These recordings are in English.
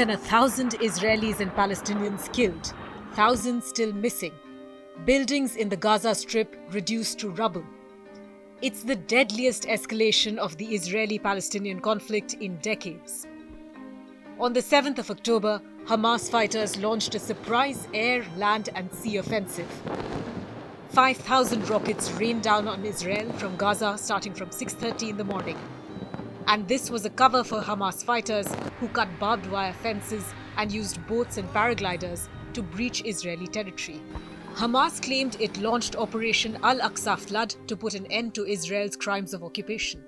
than 1,000 Israelis and Palestinians killed, thousands still missing. Buildings in the Gaza Strip reduced to rubble. It's the deadliest escalation of the Israeli-Palestinian conflict in decades. On the 7th of October, Hamas fighters launched a surprise air, land and sea offensive. 5,000 rockets rained down on Israel from Gaza starting from 6:30 in the morning. And this was a cover for Hamas fighters who cut barbed wire fences and used boats and paragliders to breach Israeli territory. Hamas claimed it launched Operation Al-Aqsa Flood to put an end to Israel's crimes of occupation.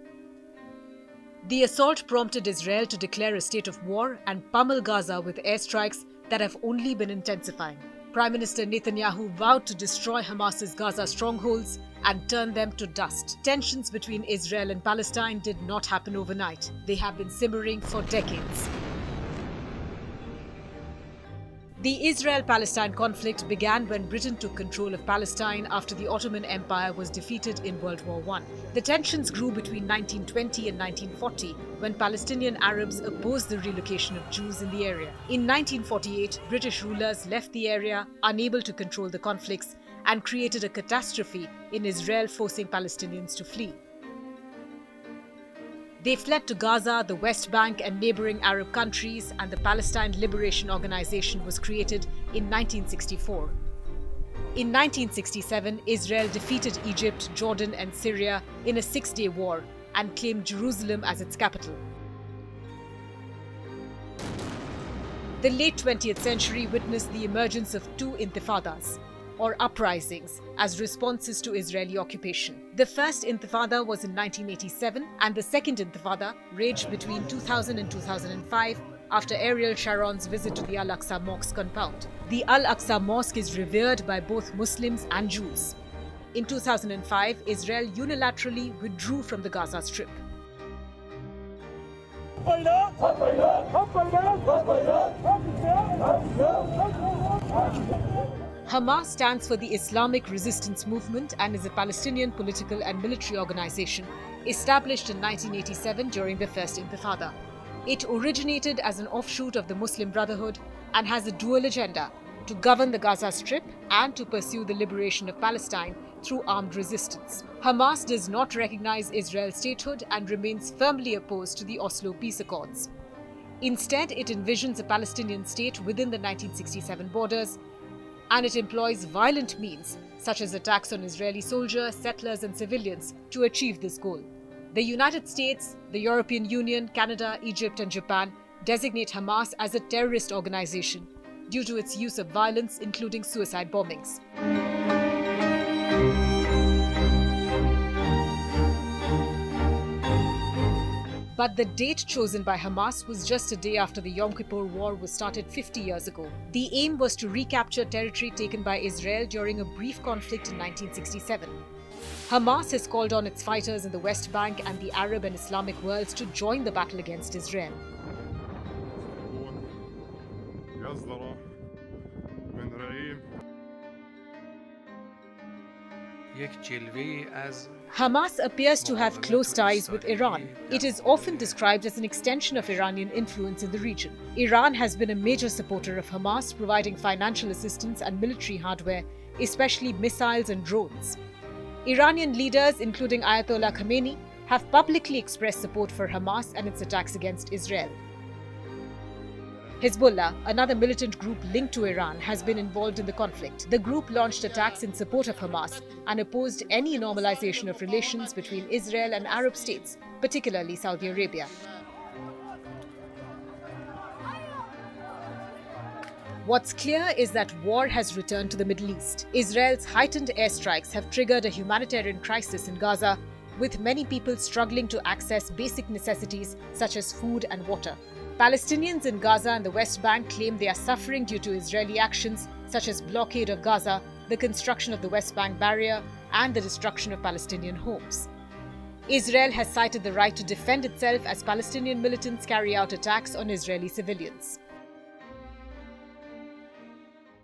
The assault prompted Israel to declare a state of war and pummel Gaza with airstrikes that have only been intensifying. Prime Minister Netanyahu vowed to destroy Hamas's Gaza strongholds and turn them to dust. Tensions between Israel and Palestine did not happen overnight. They have been simmering for decades. The Israel-Palestine conflict began when Britain took control of Palestine after the Ottoman Empire was defeated in World War I. The tensions grew between 1920 and 1940 when Palestinian Arabs opposed the relocation of Jews in the area. In 1948, British rulers left the area, unable to control the conflicts, and created a catastrophe in Israel, forcing Palestinians to flee. They fled to Gaza, the West Bank and neighboring Arab countries, and the Palestine Liberation Organization was created in 1964. In 1967, Israel defeated Egypt, Jordan and Syria in a 6-day war and claimed Jerusalem as its capital. The late 20th century witnessed the emergence of two intifadas, or uprisings, as responses to Israeli occupation. The first intifada was in 1987 and the second intifada raged between 2000 and 2005 after Ariel Sharon's visit to the Al-Aqsa Mosque compound. The Al-Aqsa Mosque is revered by both Muslims and Jews. In 2005, Israel unilaterally withdrew from the Gaza Strip. Hamas stands for the Islamic Resistance Movement and is a Palestinian political and military organization established in 1987 during the First Intifada. It originated as an offshoot of the Muslim Brotherhood and has a dual agenda: to govern the Gaza Strip and to pursue the liberation of Palestine through armed resistance. Hamas does not recognize Israel's statehood and remains firmly opposed to the Oslo Peace Accords. Instead, it envisions a Palestinian state within the 1967 borders, and it employs violent means, such as attacks on Israeli soldiers, settlers and civilians, to achieve this goal. The United States, the European Union, Canada, Egypt and Japan designate Hamas as a terrorist organization due to its use of violence, including suicide bombings. But the date chosen by Hamas was just a day after the Yom Kippur War was started 50 years ago. The aim was to recapture territory taken by Israel during a brief conflict in 1967. Hamas has called on its fighters in the West Bank and the Arab and Islamic worlds to join the battle against Israel. Hamas appears to have close ties with Iran. It is often described as an extension of Iranian influence in the region. Iran has been a major supporter of Hamas, providing financial assistance and military hardware, especially missiles and drones. Iranian leaders, including Ayatollah Khamenei, have publicly expressed support for Hamas and its attacks against Israel. Hezbollah, another militant group linked to Iran, has been involved in the conflict. The group launched attacks in support of Hamas and opposed any normalization of relations between Israel and Arab states, particularly Saudi Arabia. What's clear is that war has returned to the Middle East. Israel's heightened airstrikes have triggered a humanitarian crisis in Gaza, with many people struggling to access basic necessities such as food and water. Palestinians in Gaza and the West Bank claim they are suffering due to Israeli actions such as blockade of Gaza, the construction of the West Bank barrier, and the destruction of Palestinian homes. Israel has cited the right to defend itself as Palestinian militants carry out attacks on Israeli civilians.